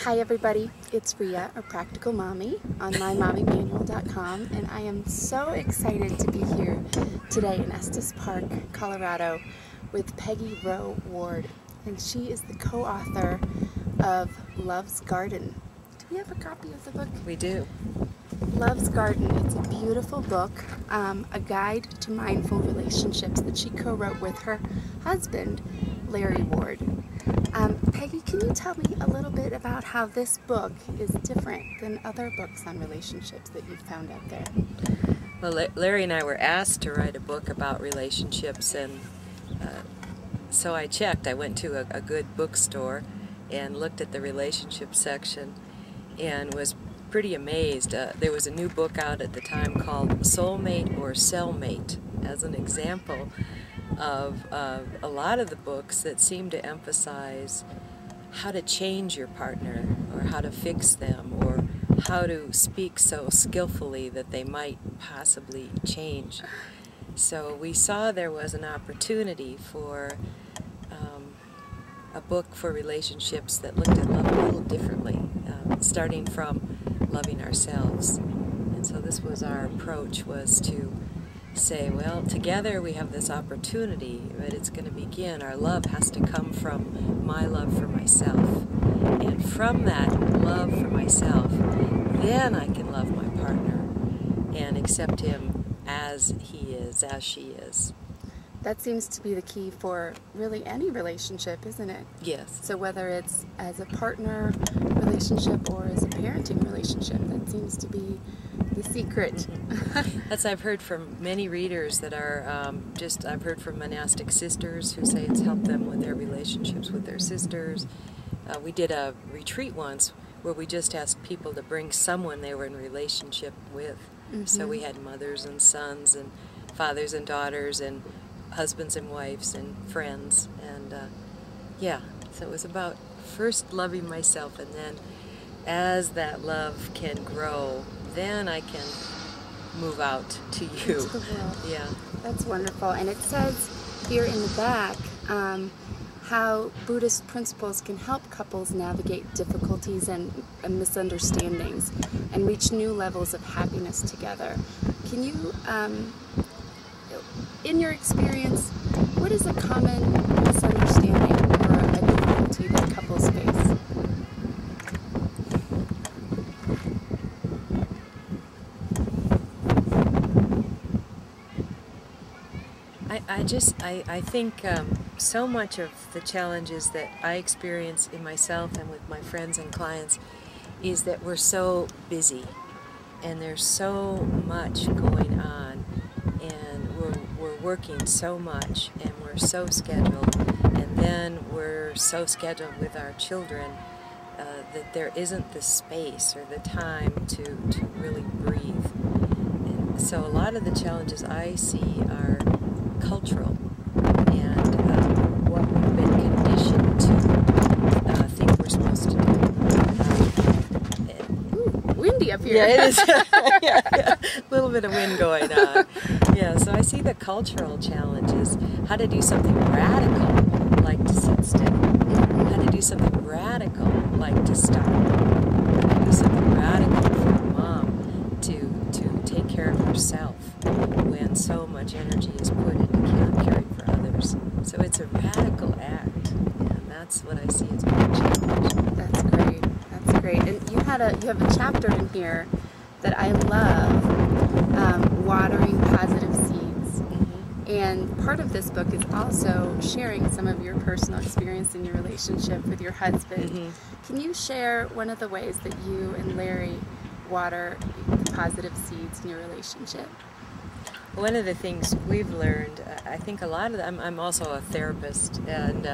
Hi everybody, it's Rhea, or Practical Mommy, on mymommymanual.com, and I am so excited to be here today in Estes Park, Colorado, with Peggy Roe Ward, and she is the co-author of Love's Garden. Do we have a copy of the book? We do. Love's Garden. It's a beautiful book, a guide to mindful relationships that she co-wrote with her husband, Larry Ward. Peggy, can you tell me a little bit about how this book is different than other books on relationships that you've found out there? Well, Larry and I were asked to write a book about relationships, and so I checked. I went to a good bookstore and looked at the relationship section and was pretty amazed. There was a new book out at the time called Soulmate or Cellmate, as an example of a lot of the books that seem to emphasize how to change your partner, or how to fix them, or how to speak so skillfully that they might possibly change. So we saw there was an opportunity for a book for relationships that looked at love a little differently, starting from loving ourselves. And so this was our approach, was to say, well, together we have this opportunity, but it's going to begin. Our love has to come from my love for myself. And from that love for myself, then I can love my partner and accept him as he is, as she is. That seems to be the key for really any relationship, isn't it? Yes. So whether it's as a partner relationship or as a parenting relationship, that seems to be the secret. Mm-hmm. That's, I've heard from many readers that are I've heard from monastic sisters who say it's helped them with their relationships with their sisters. We did a retreat once where we just asked people to bring someone they were in relationship with. Mm-hmm. So we had mothers and sons and fathers and daughters and husbands and wives and friends, and yeah, so it was about first loving myself, and then as that love can grow, then I can move out to you. Into the world. Yeah. That's wonderful. And it says here in the back how Buddhist principles can help couples navigate difficulties and misunderstandings and reach new levels of happiness together. Can you, in your experience, what is a common misunderstanding or a difficulty that couples face? I think so much of the challenges that I experience in myself and with my friends and clients is that we're so busy and there's so much going on, and we're working so much, and we're so scheduled, and then we're so scheduled with our children that there isn't the space or the time to really breathe. And so a lot of the challenges I see are cultural, and what we've been conditioned to think we're supposed to do. Ooh, windy up here. Yeah, it is. Yeah. A little bit of wind going on. Yeah, so I see the cultural challenges. How to do something radical, like to sit still. How to do something radical, like to stop. How to do something radical for a mom to take care of herself when so much energy is put into caring for others. So it's a radical act, and that's what I see as my challenge. That's great. That's great. And you have a chapter in here that I love, watering positive seeds. Mm-hmm. And part of this book is also sharing some of your personal experience in your relationship with your husband. Mm-hmm. Can you share one of the ways that you and Larry water the positive seeds in your relationship? One of the things we've learned, I think a lot of them, I'm also a therapist, and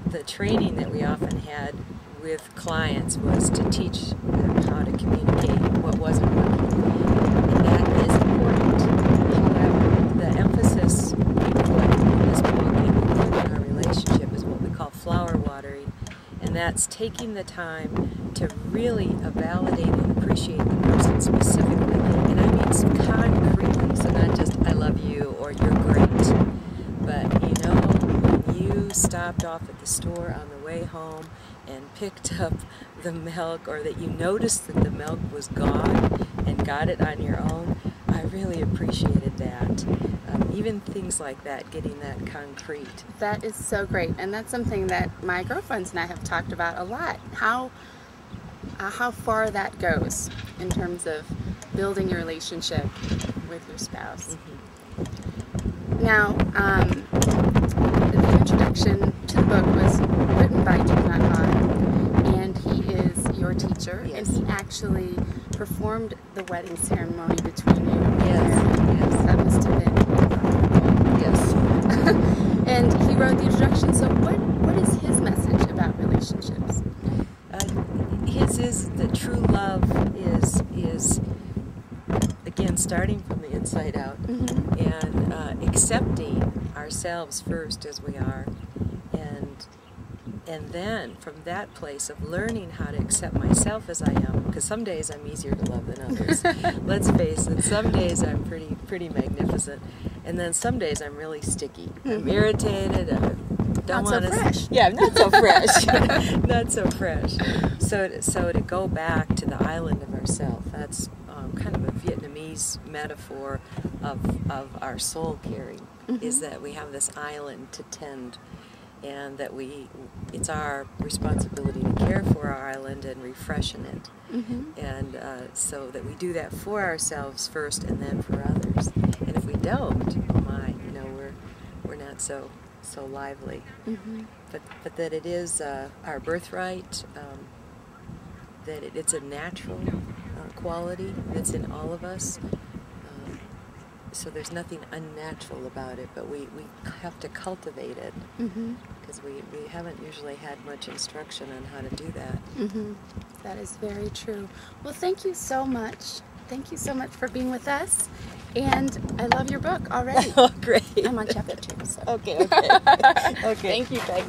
the training that we often had with clients was to teach them how to communicate what wasn't working. And that is important. However, the emphasis we put in this book and in our relationship is what we call flower watering, and that's taking the time to really validate and appreciate the person specifically, and I mean concretely, so not just I love you or you're great, but you know, when you stopped off at the store on the way home and picked up the milk, or that you noticed that the milk was gone and got it on your own. I really appreciated that. Even things like that, getting that concrete. That is so great, and that's something that my girlfriends and I have talked about a lot. How far that goes in terms of building your relationship with your spouse. Mm-hmm. Now, the introduction to the book was written by Thich Nhat Hanh, and he is your teacher. Yes. And he actually performed the wedding ceremony between you. Yes. That must have been incredible. Yes. And he wrote the introduction. So what is his message about relationships? His is that true love is again starting from the inside out, Mm-hmm. and accepting ourselves first as we are, and then from that place of learning how to accept myself as I am, because some days I'm easier to love than others. Let's face it, some days I'm pretty magnificent, and then some days I'm really sticky. I'm irritated. Don't Not so want fresh. Yeah, not so fresh. Not so fresh. So to go back to the island of ourself, that's kind of a Vietnamese metaphor of our soul caring, is that we have this island to tend, and that it's our responsibility to care for our island and refreshen it. Mm-hmm. And so that we do that for ourselves first and then for others. And if we don't, oh my, we're not so lively. Mm-hmm. But that it is our birthright, that it's a natural quality that's in all of us. So there's nothing unnatural about it, but we have to cultivate it, because we haven't usually had much instruction on how to do that. Mm-hmm. That is very true. Well, thank you so much. Thank you so much for being with us. And I love your book already. Oh, great. I'm on chapter 2. So. Okay. Okay. Thank you, Peg.